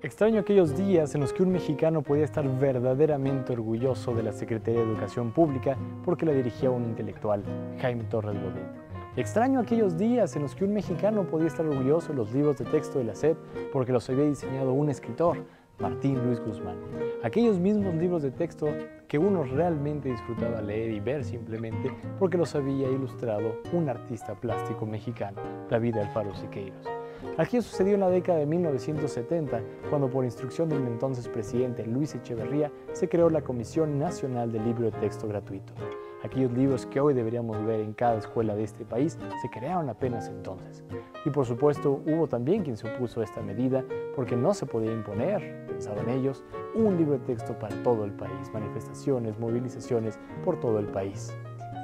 Extraño aquellos días en los que un mexicano podía estar verdaderamente orgulloso de la Secretaría de Educación Pública porque la dirigía un intelectual, Jaime Torres Bodet. Extraño aquellos días en los que un mexicano podía estar orgulloso de los libros de texto de la SEP porque los había diseñado un escritor, Martín Luis Guzmán. Aquellos mismos libros de texto que uno realmente disfrutaba leer y ver simplemente porque los había ilustrado un artista plástico mexicano, David Alfaro Siqueiros. Aquello sucedió en la década de 1970, cuando por instrucción del entonces presidente Luis Echeverría se creó la Comisión Nacional del Libro de Texto Gratuito. Aquellos libros que hoy deberíamos ver en cada escuela de este país se crearon apenas entonces. Y por supuesto hubo también quien se opuso a esta medida porque no se podía imponer, pensaban ellos, un libro de texto para todo el país, manifestaciones, movilizaciones por todo el país.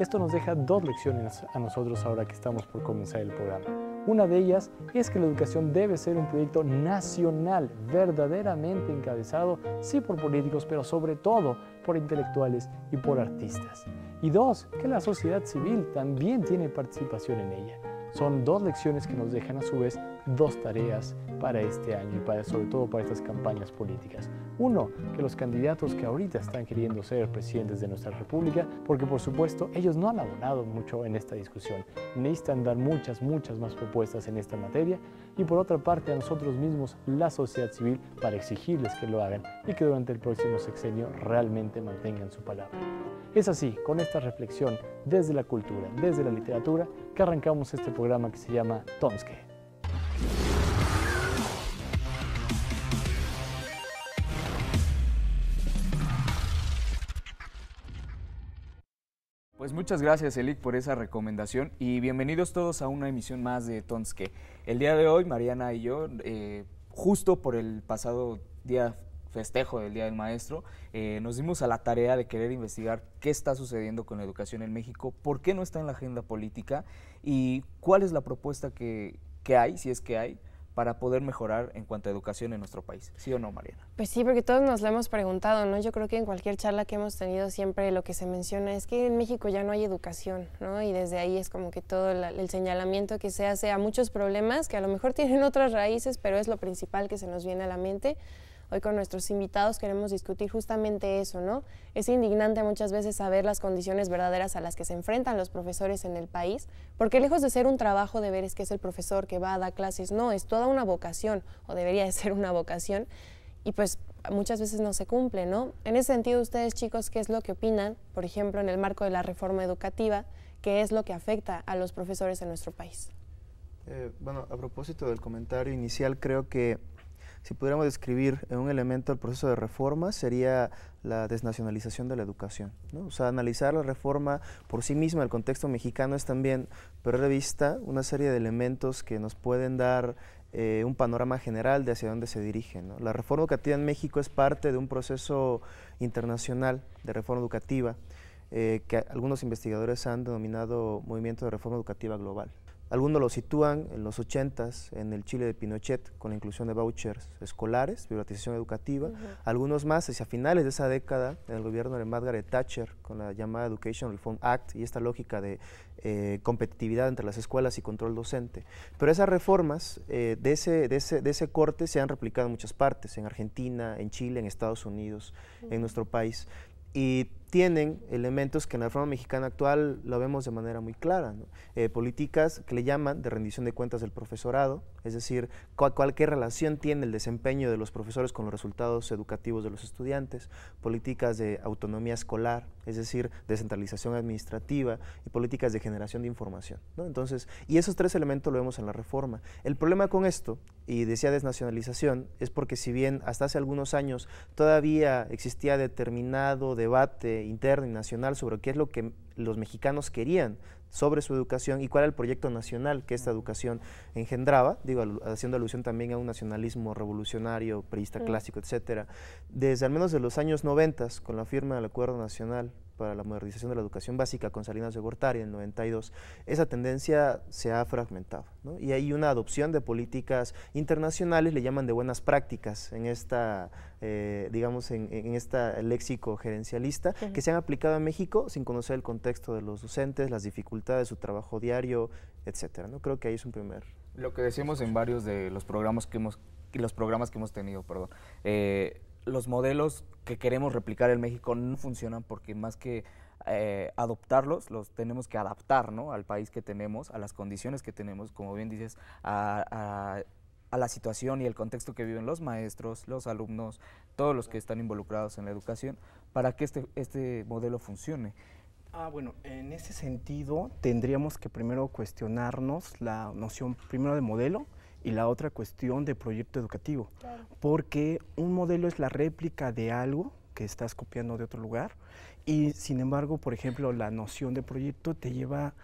Esto nos deja dos lecciones a nosotros ahora que estamos por comenzar el programa. Una de ellas es que la educación debe ser un proyecto nacional, verdaderamente encabezado, sí por políticos, pero sobre todo por intelectuales y por artistas. Y dos, que la sociedad civil también tiene participación en ella. Son dos lecciones que nos dejan a su vez dos tareas para este año y sobre todo para estas campañas políticas. Uno, que los candidatos que ahorita están queriendo ser presidentes de nuestra república, porque por supuesto ellos no han abonado mucho en esta discusión, necesitan dar muchas más propuestas en esta materia, y por otra parte a nosotros mismos, la sociedad civil, para exigirles que lo hagan y que durante el próximo sexenio realmente mantengan su palabra. Es así, con esta reflexión desde la cultura, desde la literatura, que arrancamos este programa que se llama Tonske. Pues muchas gracias, Elik, por esa recomendación y bienvenidos todos a una emisión más de Tonske. El día de hoy, Mariana y yo, justo por el pasado día festejo del Día del Maestro, nos dimos a la tarea de querer investigar qué está sucediendo con la educación en México, por qué no está en la agenda política y cuál es la propuesta que hay, si es que hay, para poder mejorar en cuanto a educación en nuestro país. ¿Sí o no, Mariana? Pues sí, porque todos nos lo hemos preguntado, ¿no? Yo creo que en cualquier charla que hemos tenido siempre lo que se menciona es que en México ya no hay educación, ¿no? Y desde ahí es como que todo el señalamiento que se hace a muchos problemas que a lo mejor tienen otras raíces, pero es lo principal que se nos viene a la mente. Hoy con nuestros invitados queremos discutir justamente eso, ¿no? Es indignante muchas veces saber las condiciones verdaderas a las que se enfrentan los profesores en el país, porque lejos de ser un trabajo de ver es que es el profesor que va a dar clases, no, es toda una vocación, o debería de ser una vocación, y pues muchas veces no se cumple, ¿no? En ese sentido, ustedes, chicos, ¿qué es lo que opinan, por ejemplo, en el marco de la reforma educativa, qué es lo que afecta a los profesores en nuestro país? Bueno, a propósito del comentario inicial, creo que si pudiéramos describir un elemento del proceso de reforma sería la desnacionalización de la educación, ¿no? O sea, analizar la reforma por sí misma, el contexto mexicano es también perder de vista una serie de elementos que nos pueden dar un panorama general de hacia dónde se dirige, ¿no? La reforma educativa en México es parte de un proceso internacional de reforma educativa que algunos investigadores han denominado movimiento de reforma educativa global. Algunos lo sitúan en los 80s, en el Chile de Pinochet, con la inclusión de vouchers escolares, privatización educativa. Algunos más hacia finales de esa década, en el gobierno de Margaret Thatcher, con la llamada Education Reform Act y esta lógica de competitividad entre las escuelas y control docente. Pero esas reformas de ese corte se han replicado en muchas partes, en Argentina, en Chile, en Estados Unidos, en nuestro país. Y tienen elementos que en la reforma mexicana actual lo vemos de manera muy clara, ¿no? Políticas que le llaman de rendición de cuentas del profesorado, es decir, qué relación tiene el desempeño de los profesores con los resultados educativos de los estudiantes, políticas de autonomía escolar, es decir, descentralización administrativa y políticas de generación de información, ¿no? Entonces, y esos tres elementos lo vemos en la reforma. El problema con esto, y decía desnacionalización, es porque si bien hasta hace algunos años todavía existía determinado debate interno y nacional sobre qué es lo que los mexicanos querían sobre su educación y cuál era el proyecto nacional que esta educación engendraba, digo, haciendo alusión también a un nacionalismo revolucionario, priista clásico, etcétera. Desde al menos de los años 90, con la firma del Acuerdo Nacional para la Modernización de la Educación Básica con Salinas de Gortari en el 92, esa tendencia se ha fragmentado, ¿no? Y hay una adopción de políticas internacionales, le llaman de buenas prácticas en esta, digamos, en esta léxico gerencialista, que se han aplicado en México sin conocer el contexto de los docentes, las dificultades de su trabajo diario, etcétera, ¿no? Creo que ahí es un primer... Lo que decimos en varios de los programas que hemos los programas que hemos tenido, perdón, los modelos que queremos replicar en México no funcionan porque más que adoptarlos, los tenemos que adaptar, ¿no?, al país que tenemos, a las condiciones que tenemos, como bien dices, a la situación y el contexto que viven los maestros, los alumnos, todos los que están involucrados en la educación, para que este modelo funcione. Bueno, en ese sentido tendríamos que primero cuestionarnos la noción primero de modelo y la otra cuestión de proyecto educativo, claro, porque un modelo es la réplica de algo que estás copiando de otro lugar y sin embargo, por ejemplo, la noción de proyecto te lleva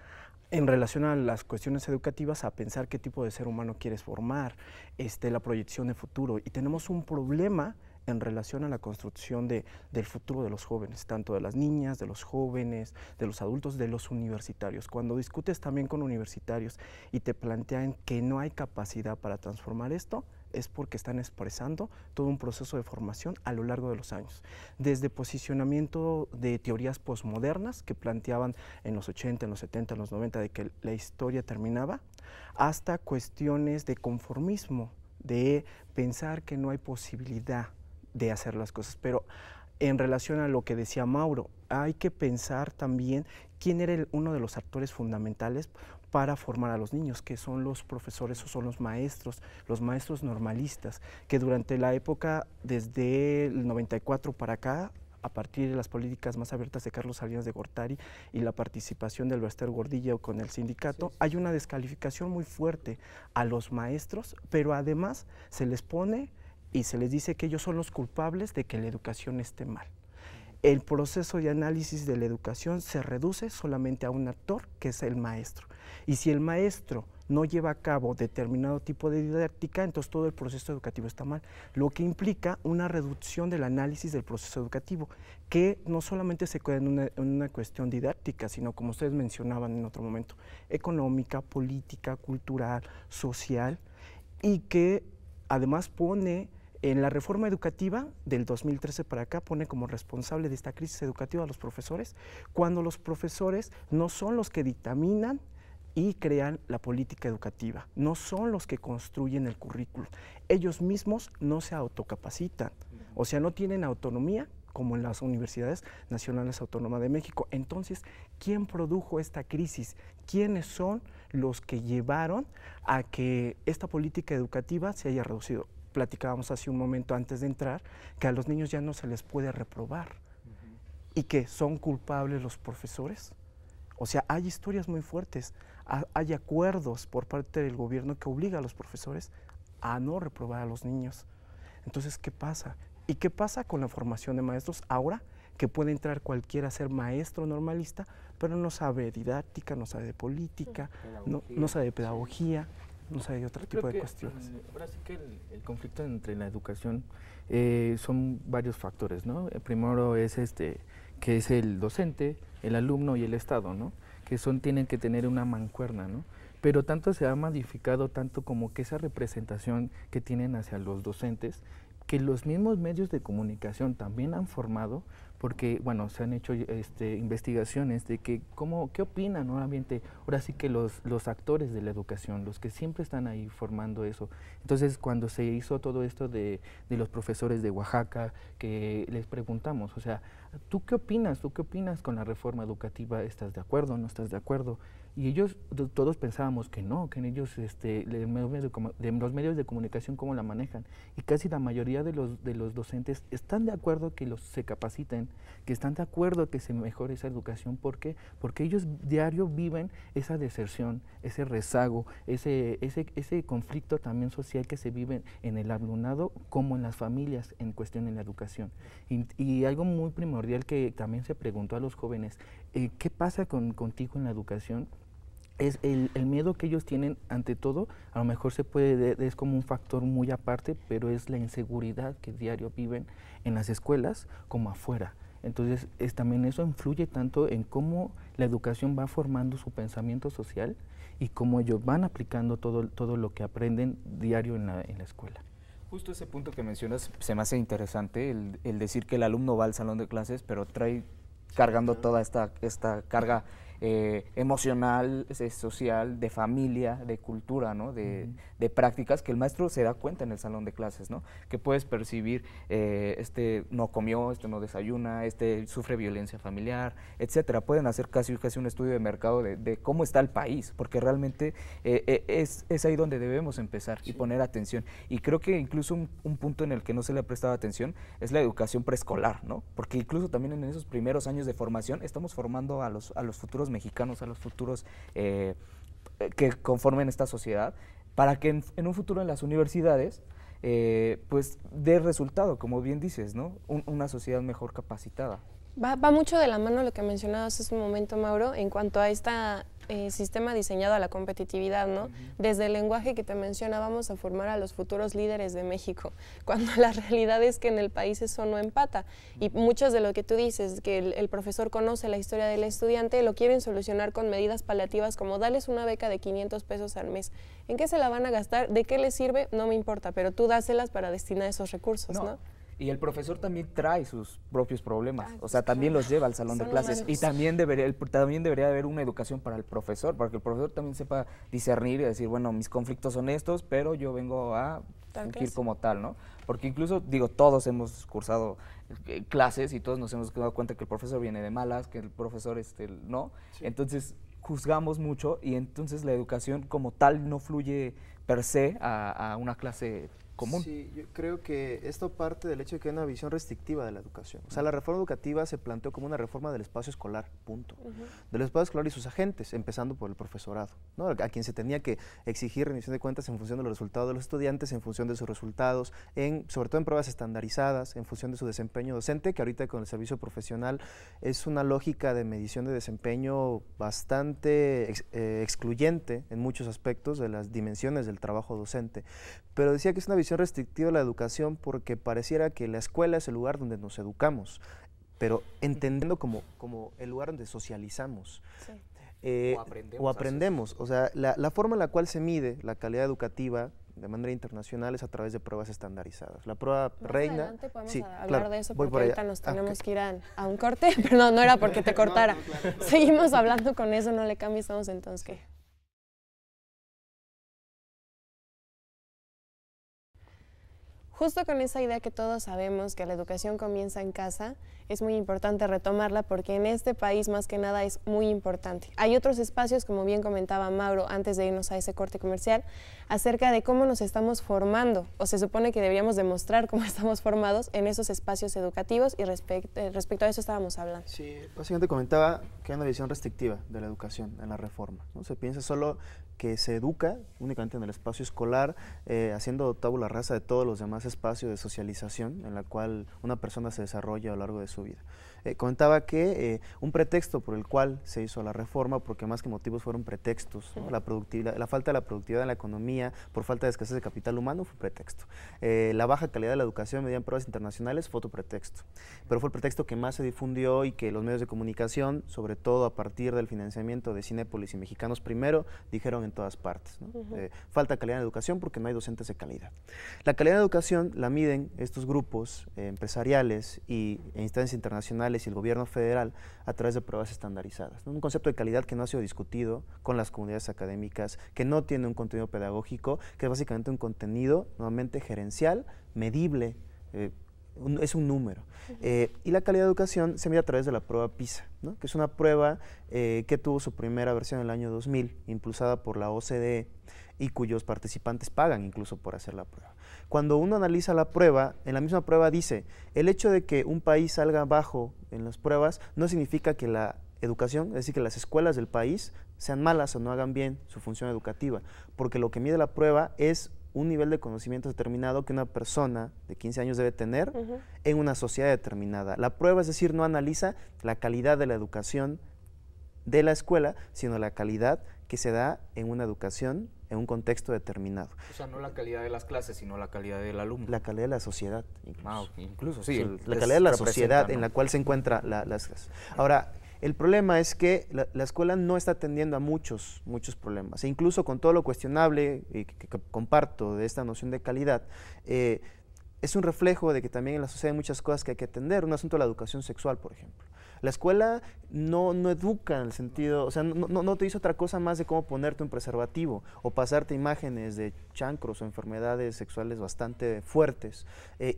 en relación a las cuestiones educativas a pensar qué tipo de ser humano quieres formar, la proyección de futuro, y tenemos un problema en relación a la construcción del futuro de los jóvenes, tanto de las niñas, de los jóvenes, de los adultos, de los universitarios. Cuando discutes también con universitarios y te plantean que no hay capacidad para transformar esto, es porque están expresando todo un proceso de formación a lo largo de los años. Desde posicionamiento de teorías posmodernas que planteaban en los 80, en los 70, en los 90 de que la historia terminaba, hasta cuestiones de conformismo, de pensar que no hay posibilidad de hacer las cosas. Pero en relación a lo que decía Mauro, hay que pensar también quién era uno de los actores fundamentales para formar a los niños, que son los profesores o son los maestros normalistas, que durante la época, desde el 94 para acá, a partir de las políticas más abiertas de Carlos Salinas de Gortari y la participación del Bester Gordillo con el sindicato, hay una descalificación muy fuerte a los maestros, pero además se les pone y se les dice que ellos son los culpables de que la educación esté mal. El proceso de análisis de la educación se reduce solamente a un actor, que es el maestro. Y si el maestro no lleva a cabo determinado tipo de didáctica, entonces todo el proceso educativo está mal, lo que implica una reducción del análisis del proceso educativo, que no solamente se queda en una cuestión didáctica, sino, como ustedes mencionaban en otro momento, económica, política, cultural, social, y que además pone en la reforma educativa del 2013 para acá, pone como responsable de esta crisis educativa a los profesores, cuando los profesores no son los que dictaminan y crean la política educativa, no son los que construyen el currículo. Ellos mismos no se autocapacitan, o sea, no tienen autonomía como en las Universidades Nacionales Autónomas de México. Entonces, ¿quién produjo esta crisis? ¿Quiénes son los que llevaron a que esta política educativa se haya reducido? Platicábamos hace un momento antes de entrar que a los niños ya no se les puede reprobar y que son culpables los profesores. O sea, hay historias muy fuertes, hay acuerdos por parte del gobierno que obliga a los profesores a no reprobar a los niños. Entonces, ¿qué pasa? ¿Y qué pasa con la formación de maestros ahora? Que puede entrar cualquiera a ser maestro normalista, pero no sabe didáctica, no sabe de política, no sabe de pedagogía, no sabe de otro tipo de cuestiones. Ahora sí que el conflicto entre la educación son varios factores, ¿no? El primero es que es el docente, el alumno y el Estado, ¿no? Que tienen que tener una mancuerna, ¿no? Pero tanto se ha modificado tanto como que esa representación que tienen hacia los docentes, que los mismos medios de comunicación también han formado, porque, bueno, se han hecho investigaciones de que, ¿qué opinan nuevamente? Ahora sí que los actores de la educación, los que siempre están ahí formando eso. Entonces, cuando se hizo todo esto de los profesores de Oaxaca, que les preguntamos, o sea, ¿tú qué opinas? ¿Tú qué opinas con la reforma educativa? ¿Estás de acuerdo? ¿No estás de acuerdo? Y ellos, todos pensábamos que no, que ellos, de los medios de comunicación, ¿cómo la manejan? Y casi la mayoría de los docentes están de acuerdo que se capaciten, que están de acuerdo que se mejore esa educación. ¿Por qué? Porque ellos diario viven esa deserción, ese rezago, ese conflicto también social que se vive en el alumnado como en las familias en cuestión de la educación. Y algo muy primordial que también se preguntó a los jóvenes, ¿qué pasa contigo en la educación? Es el miedo que ellos tienen ante todo, a lo mejor es como un factor muy aparte, pero es la inseguridad que diario viven en las escuelas como afuera. Entonces, también eso influye tanto en cómo la educación va formando su pensamiento social y cómo ellos van aplicando todo lo que aprenden diario en la escuela. Justo ese punto que mencionas se me hace interesante, el decir que el alumno va al salón de clases, pero trae cargando toda esta carga emocional, social, de familia, de cultura, ¿no? De prácticas que el maestro se da cuenta en el salón de clases, ¿no? Que puedes percibir, no comió, no desayuna, sufre violencia familiar, etcétera. Pueden hacer casi un estudio de mercado de cómo está el país, porque realmente es ahí donde debemos empezar y poner atención. Y creo que incluso un punto en el que no se le ha prestado atención es la educación preescolar, ¿no? Porque incluso también en esos primeros años de formación estamos formando a los futuros mexicanos, a los futuros que conformen esta sociedad, para que en un futuro en las universidades pues dé resultado, como bien dices, ¿no? Una sociedad mejor capacitada. Va mucho de la mano lo que mencionabas hace un momento, Mauro, en cuanto a este sistema diseñado a la competitividad, ¿no? Desde el lenguaje que te menciona, vamos a formar a los futuros líderes de México, cuando la realidad es que en el país eso no empata. Y muchos de lo que tú dices, que el profesor conoce la historia del estudiante, lo quieren solucionar con medidas paliativas como darles una beca de 500 pesos al mes. ¿En qué se la van a gastar? ¿De qué les sirve? No me importa, pero tú dáselas para destinar esos recursos, ¿no? Y el profesor también trae sus propios problemas, o sea, también los lleva al salón de clases. Y también debería haber una educación para el profesor, para que el profesor también sepa discernir y decir, bueno, mis conflictos son estos, pero yo vengo a fungir como tal, ¿no? Porque incluso, digo, todos hemos cursado clases y todos nos hemos dado cuenta que el profesor viene de malas, que el profesor no. Sí. Entonces, juzgamos mucho y entonces la educación como tal no fluye per se a una clase común. Sí, yo creo que esto parte del hecho de que hay una visión restrictiva de la educación. O sea, la reforma educativa se planteó como una reforma del espacio escolar, punto. Del espacio escolar y sus agentes, empezando por el profesorado, ¿no? A quien se tenía que exigir rendición de cuentas en función de los resultados de los estudiantes, en función de sus resultados, sobre todo en pruebas estandarizadas, en función de su desempeño docente, que ahorita con el servicio profesional es una lógica de medición de desempeño bastante excluyente en muchos aspectos de las dimensiones del trabajo docente. Pero decía que es una visión restrictiva de la educación porque pareciera que la escuela es el lugar donde nos educamos, pero entendiendo como el lugar donde socializamos. Sí. O aprendemos. O sea, la forma en la cual se mide la calidad educativa de manera internacional es a través de pruebas estandarizadas. La prueba más reina... adelante podemos hablar claro, de eso porque ahorita nos tenemos okay. que ir a un corte, pero no era porque te cortara. No, claro. Seguimos hablando con eso, no le cambies, estamos entonces ¿qué? Justo con esa idea que todos sabemos que la educación comienza en casa, es muy importante retomarla porque en este país más que nada es muy importante. Hay otros espacios, como bien comentaba Mauro antes de irnos a ese corte comercial, acerca de cómo nos estamos formando, o se supone que deberíamos demostrar cómo estamos formados en esos espacios educativos y respecto a eso estábamos hablando. Sí, básicamente comentaba que hay una visión restrictiva de la educación en la reforma, ¿no? Se piensa solo que se educa únicamente en el espacio escolar, haciendo tabula rasa de todos los demás espacios de socialización en la cual una persona se desarrolla a lo largo de su vida. Comentaba que un pretexto por el cual se hizo la reforma, porque más que motivos fueron pretextos, ¿no? La falta de la productividad en la economía por falta de escasez de capital humano fue pretexto. La baja calidad de la educación mediante pruebas internacionales fue otro pretexto. Pero fue el pretexto que más se difundió y que los medios de comunicación, sobre todo a partir del financiamiento de Cinépolis y Mexicanos Primero, dijeron en todas partes, ¿no? Falta calidad en educación porque no hay docentes de calidad. La calidad de educación la miden estos grupos empresariales e instancias internacionales y el gobierno federal a través de pruebas estandarizadas, ¿no? Un concepto de calidad que no ha sido discutido con las comunidades académicas, que no tiene un contenido pedagógico, que es básicamente un contenido nuevamente gerencial, medible, es un número. Y la calidad de educación se mide a través de la prueba PISA, ¿no? Que es una prueba que tuvo su primera versión en el año 2000, impulsada por la OCDE y cuyos participantes pagan incluso por hacer la prueba. Cuando uno analiza la prueba, en la misma prueba dice, el hecho de que un país salga bajo en las pruebas no significa que la educación, es decir, que las escuelas del país sean malas o no hagan bien su función educativa, porque lo que mide la prueba es un nivel de conocimiento determinado que una persona de 15 años debe tener en una sociedad determinada. La prueba, es decir, no analiza la calidad de la educación de la escuela, sino la calidad que se da en una educación en un contexto determinado. O sea, no la calidad de las clases, sino la calidad del alumno. La calidad de la sociedad, incluso. Incluso, sí. La calidad de la sociedad, ¿no?, en la cual se encuentra las clases. Ahora, el problema es que la escuela no está atendiendo a muchos problemas, e incluso con todo lo cuestionable que comparto de esta noción de calidad, es un reflejo de que también en la sociedad hay muchas cosas que hay que atender. Un asunto de la educación sexual, por ejemplo. La escuela no educa en el sentido, o sea, no te dice otra cosa más de cómo ponerte un preservativo o pasarte imágenes de chancros o enfermedades sexuales bastante fuertes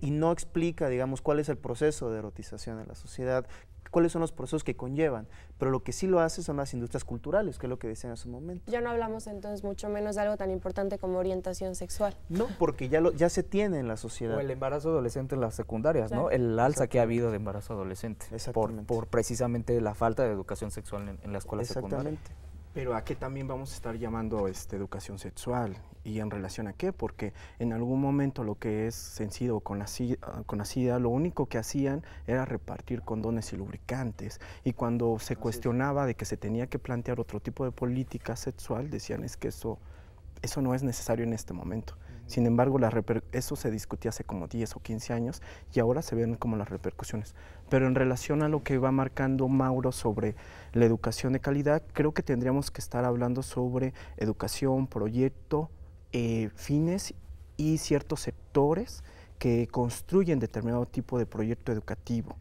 y no explica, digamos, cuál es el proceso de erotización en la sociedad, cuáles son los procesos que conllevan, pero lo que sí lo hace son las industrias culturales, que es lo que decían hace un momento. Ya no hablamos entonces mucho menos de algo tan importante como orientación sexual. No, porque ya se tiene en la sociedad. O el embarazo adolescente en las secundarias, ¿no? El alza que ha habido de embarazo adolescente por precisamente la falta de educación sexual en la escuela secundaria. Pero ¿a qué también vamos a estar llamando educación sexual? ¿Y en relación a qué? Porque en algún momento lo que es sencillo con la SIDA, lo único que hacían era repartir condones y lubricantes. Y cuando se cuestionaba de que se tenía que plantear otro tipo de política sexual, decían es que eso no es necesario en este momento. Sin embargo, eso se discutía hace como 10 o 15 años y ahora se ven como las repercusiones. Pero en relación a lo que va marcando Mauro sobre la educación de calidad, creo que tendríamos que estar hablando sobre educación, proyecto, fines y ciertos sectores que construyen determinado tipo de proyecto educativo.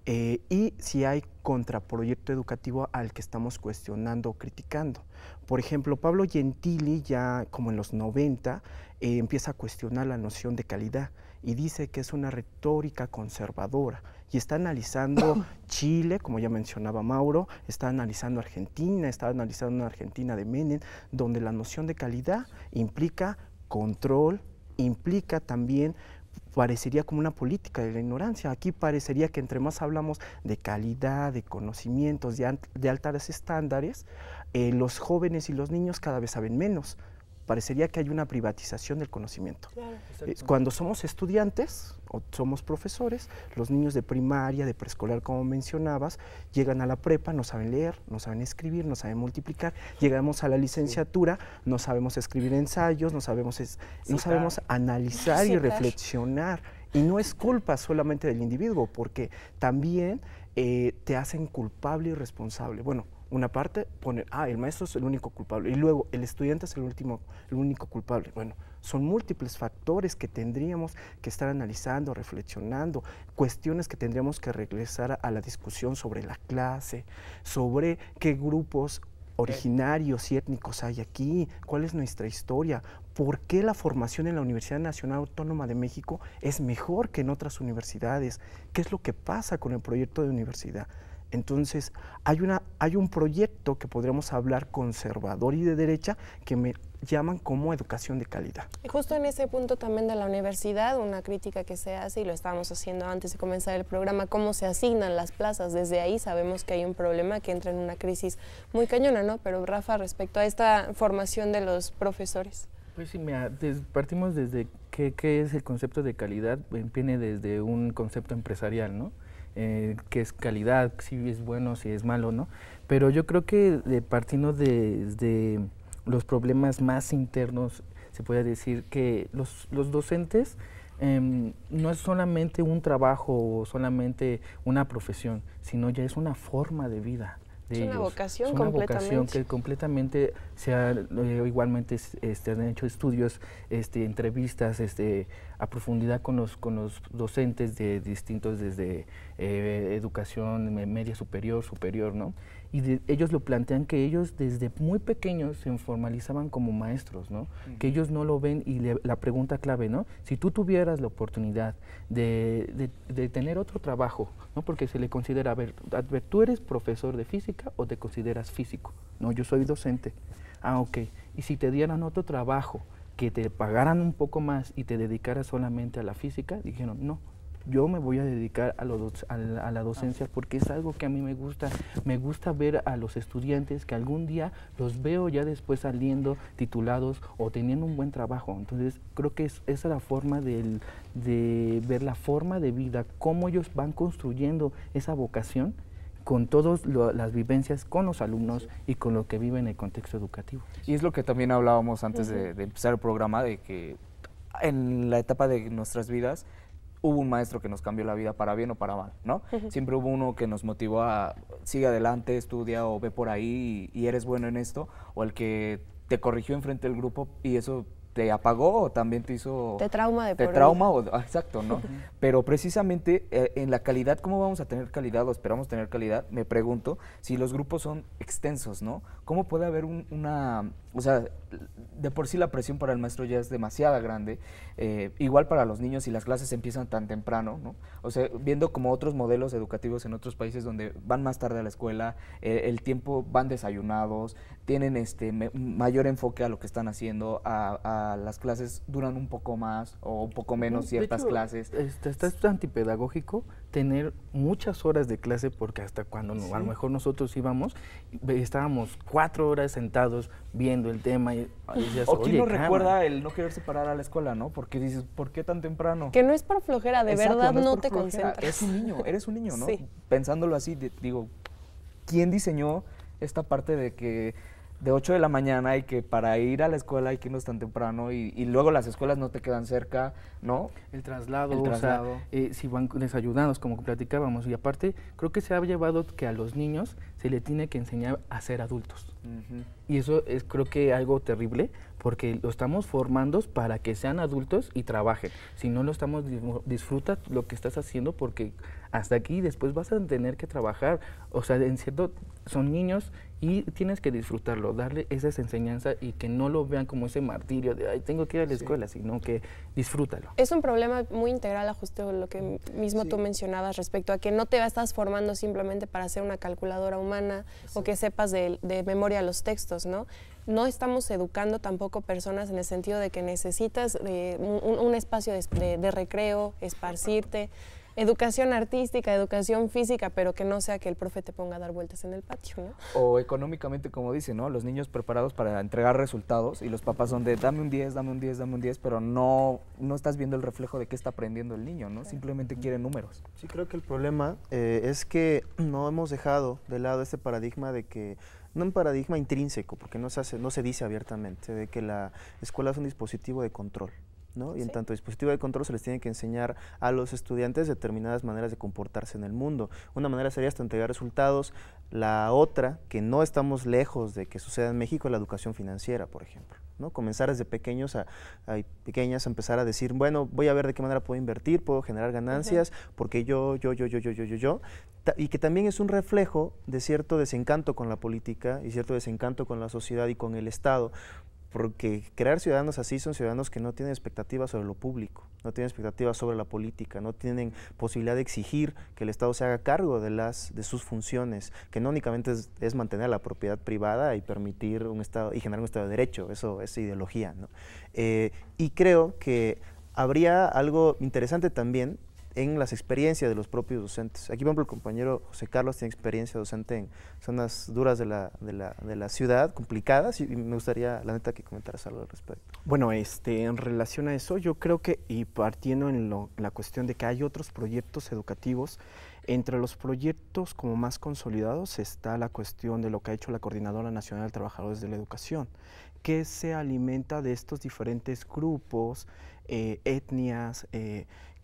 Y si hay contraproyecto educativo al que estamos cuestionando o criticando. Por ejemplo, Pablo Gentili, ya como en los 90, empieza a cuestionar la noción de calidad y dice que es una retórica conservadora y está analizando Chile, como ya mencionaba Mauro, está analizando Argentina, está analizando una Argentina de Menem, donde la noción de calidad implica control, implica también, parecería como una política de la ignorancia. Aquí parecería que entre más hablamos de calidad, de conocimientos, de altos estándares, los jóvenes y los niños cada vez saben menos. Parecería que hay una privatización del conocimiento. Claro. Cuando somos estudiantes o somos profesores, los niños de primaria, de preescolar, como mencionabas, llegan a la prepa, no saben leer, no saben escribir, no saben multiplicar. Llegamos a la licenciatura, no sabemos escribir ensayos, no sabemos analizar y reflexionar. Y no es culpa solamente del individuo, porque también te hacen culpable y responsable. Bueno, una parte pone, el maestro es el único culpable, y luego el estudiante es el único culpable. Bueno, son múltiples factores que tendríamos que estar analizando, reflexionando, cuestiones que tendríamos que regresar a la discusión sobre la clase, sobre qué grupos originarios y étnicos hay aquí, cuál es nuestra historia, por qué la formación en la Universidad Nacional Autónoma de México es mejor que en otras universidades, qué es lo que pasa con el proyecto de universidad. Entonces, hay un proyecto que podríamos hablar conservador y de derecha que me llaman como educación de calidad. Y justo en ese punto también de la universidad, una crítica que se hace, y lo estábamos haciendo antes de comenzar el programa, cómo se asignan las plazas. Desde ahí sabemos que hay un problema que entra en una crisis muy cañona, ¿no? Pero Rafa, respecto a esta formación de los profesores. Pues sí, mira, partimos desde qué es el concepto de calidad, viene desde un concepto empresarial, ¿no? Qué es calidad, si es bueno, si es malo, ¿no? Pero yo creo que partiendo de los problemas más internos, se puede decir que los docentes no es solamente un trabajo o solamente una profesión, sino ya es una forma de vida. Es una vocación completamente. Es una vocación que completamente igualmente han hecho estudios, entrevistas a profundidad con los docentes de distintos, desde educación media superior, ¿no? Y ellos lo plantean que ellos desde muy pequeños se formalizaban como maestros, ¿no? Que ellos no lo ven, y la pregunta clave, ¿no? Si tú tuvieras la oportunidad de tener otro trabajo, ¿no? Porque se le considera, a ver, ¿tú eres profesor de física o te consideras físico? No, yo soy docente. Ok. Y si te dieran otro trabajo, que te pagaran un poco más y te dedicaras solamente a la física, dijeron, no, yo me voy a dedicar a la docencia porque es algo que a mí me gusta ver a los estudiantes que algún día los veo ya después saliendo titulados o teniendo un buen trabajo. Entonces creo que esa es la forma de ver la forma de vida, cómo ellos van construyendo esa vocación con todas las vivencias con los alumnos y con lo que viven en el contexto educativo. Y es lo que también hablábamos antes de empezar el programa, de que en la etapa de nuestras vidas hubo un maestro que nos cambió la vida para bien o para mal, ¿no? Siempre hubo uno que nos motivó a sigue adelante, estudia o ve por ahí y eres bueno en esto, o el que te corrigió enfrente del grupo y eso te apagó o también te hizo... Te trauma de Te por trauma, exacto, ¿no? Pero precisamente en la calidad, ¿cómo vamos a tener calidad o esperamos tener calidad? Me pregunto, si los grupos son extensos, ¿no? ¿Cómo puede haber una... O sea, de por sí la presión para el maestro ya es demasiado grande, igual para los niños si las clases empiezan tan temprano, ¿no? O sea, viendo como otros modelos educativos en otros países donde van más tarde a la escuela, el tiempo van desayunados, tienen mayor enfoque a lo que están haciendo, a las clases duran un poco más o un poco menos ciertas clases. Es antipedagógico tener muchas horas de clase, porque hasta cuando a lo mejor nosotros íbamos, estábamos 4 horas sentados viendo el tema y decías, o quién no calma. recuerda el no querer separar a la escuela, ¿no? Porque dices, ¿por qué tan temprano? Que no es por flojera, de Exacto, verdad es no por te flojera. concentras. Eres un niño, ¿no? Sí. Pensándolo así, digo, ¿quién diseñó esta parte de que de 8 de la mañana y que para ir a la escuela hay que irnos tan temprano y luego las escuelas no te quedan cerca, ¿no? El traslado, El traslado. o sea, si van desayunados, como platicábamos, y aparte creo que se ha llevado que a los niños se le tiene que enseñar a ser adultos. Y eso es creo que algo terrible, porque lo estamos formando para que sean adultos y trabajen. Si no lo estamos, disfruta lo que estás haciendo, porque hasta aquí después vas a tener que trabajar. O sea, en cierto, son niños y tienes que disfrutarlo, darle esa enseñanza y que no lo vean como ese martirio de, ay, tengo que ir a la escuela, sino que disfrútalo. Es un problema muy integral a justo lo que mismo tú mencionabas respecto a que no te estás formando simplemente para hacer una calculadora humana o que sepas de memoria los textos, ¿no? No estamos educando tampoco personas en el sentido de que necesitas un espacio de recreo, esparcirte, educación artística, educación física, pero que no sea que el profe te ponga a dar vueltas en el patio, ¿no? O económicamente, como dice, ¿no? Los niños preparados para entregar resultados y los papás son de dame un 10, dame un 10, dame un 10, pero no estás viendo el reflejo de qué está aprendiendo el niño, ¿no? Simplemente quiere números. Sí, creo que el problema es que no hemos dejado de lado este paradigma de que, no un paradigma intrínseco, porque no se dice abiertamente, de que la escuela es un dispositivo de control, ¿no? Y en tanto dispositivo de control se les tiene que enseñar a los estudiantes determinadas maneras de comportarse en el mundo. Una manera sería hasta entregar resultados. La otra, que no estamos lejos de que suceda en México, es la educación financiera, por ejemplo, ¿no? Comenzar desde pequeños pequeñas a empezar a decir, bueno, voy a ver de qué manera puedo invertir, puedo generar ganancias, porque yo, y que también es un reflejo de cierto desencanto con la política y cierto desencanto con la sociedad y con el Estado, porque crear ciudadanos así son ciudadanos que no tienen expectativas sobre lo público, no tienen expectativas sobre la política, no tienen posibilidad de exigir que el Estado se haga cargo de sus funciones, que no únicamente es mantener la propiedad privada y permitir un Estado y generar un Estado de Derecho, eso es ideología, ¿no? Y creo que habría algo interesante también en las experiencias de los propios docentes. Aquí, por ejemplo, el compañero José Carlos tiene experiencia docente en zonas duras de la ciudad, complicadas, y me gustaría, la neta, que comentaras algo al respecto. Bueno, en relación a eso, yo creo que, y partiendo en la cuestión de que hay otros proyectos educativos, entre los proyectos como más consolidados está la cuestión de lo que ha hecho la Coordinadora Nacional de Trabajadores de la Educación, que se alimenta de estos diferentes grupos, etnias,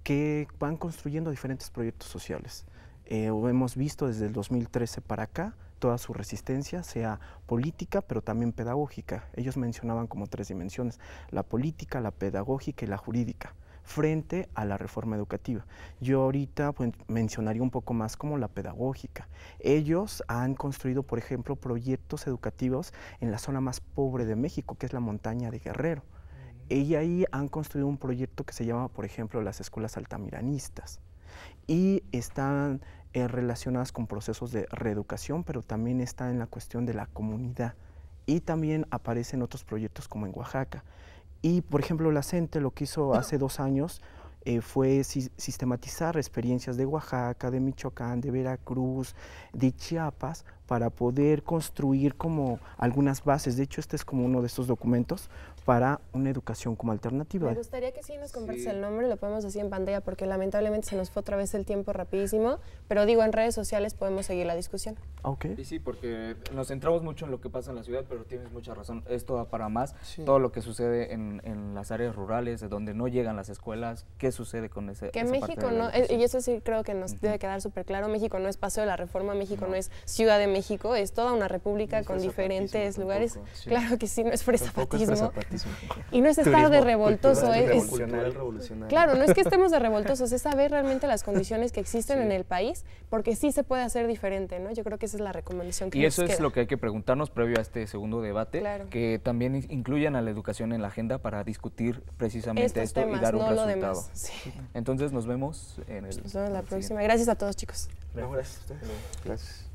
que van construyendo diferentes proyectos sociales. Hemos visto desde el 2013 para acá toda su resistencia, sea política, pero también pedagógica. Ellos mencionaban como 3 dimensiones, la política, la pedagógica y la jurídica, frente a la reforma educativa. Yo ahorita pues, mencionaría un poco más como la pedagógica. Ellos han construido, por ejemplo, proyectos educativos en la zona más pobre de México, que es la montaña de Guerrero. Y ahí han construido un proyecto que se llama, por ejemplo, las escuelas altamiranistas. Y están relacionadas con procesos de reeducación, pero también está en la cuestión de la comunidad. Y también aparecen otros proyectos como en Oaxaca. Y, por ejemplo, la CENTE lo que hizo hace 2 años fue sistematizar experiencias de Oaxaca, de Michoacán, de Veracruz, de Chiapas, para poder construir como algunas bases. De hecho, este es como uno de estos documentos para una educación como alternativa. Me gustaría que sí nos compartas el nombre, lo podemos decir en pantalla porque lamentablemente se nos fue otra vez el tiempo rapidísimo, pero digo, en redes sociales podemos seguir la discusión. Okay. Y sí, porque nos centramos mucho en lo que pasa en la ciudad, pero tienes mucha razón, esto da para más, todo lo que sucede en las áreas rurales, de donde no llegan las escuelas, ¿qué sucede con esa que esa México parte de la no, educación? y eso sí creo que nos debe quedar súper claro, México no es Paseo de la Reforma, México no es Ciudad de México, es toda una república con diferentes lugares. Sí. Claro que sí, no es fresapatismo, Y no es estar de revoltoso, revolucionario. Claro, no es que estemos de revoltosos, es saber realmente las condiciones que existen en el país, porque sí se puede hacer diferente, ¿no? Yo creo que esa es la recomendación que Y eso nos es queda. lo que hay que preguntarnos previo a este segundo debate, Claro. que también incluyan a la educación en la agenda para discutir precisamente Estos esto temas, y dar un no lo resultado. demás. Sí. Entonces nos vemos en el Nos vemos la siguiente. próxima. Gracias a todos, chicos. Gracias a ustedes. Gracias.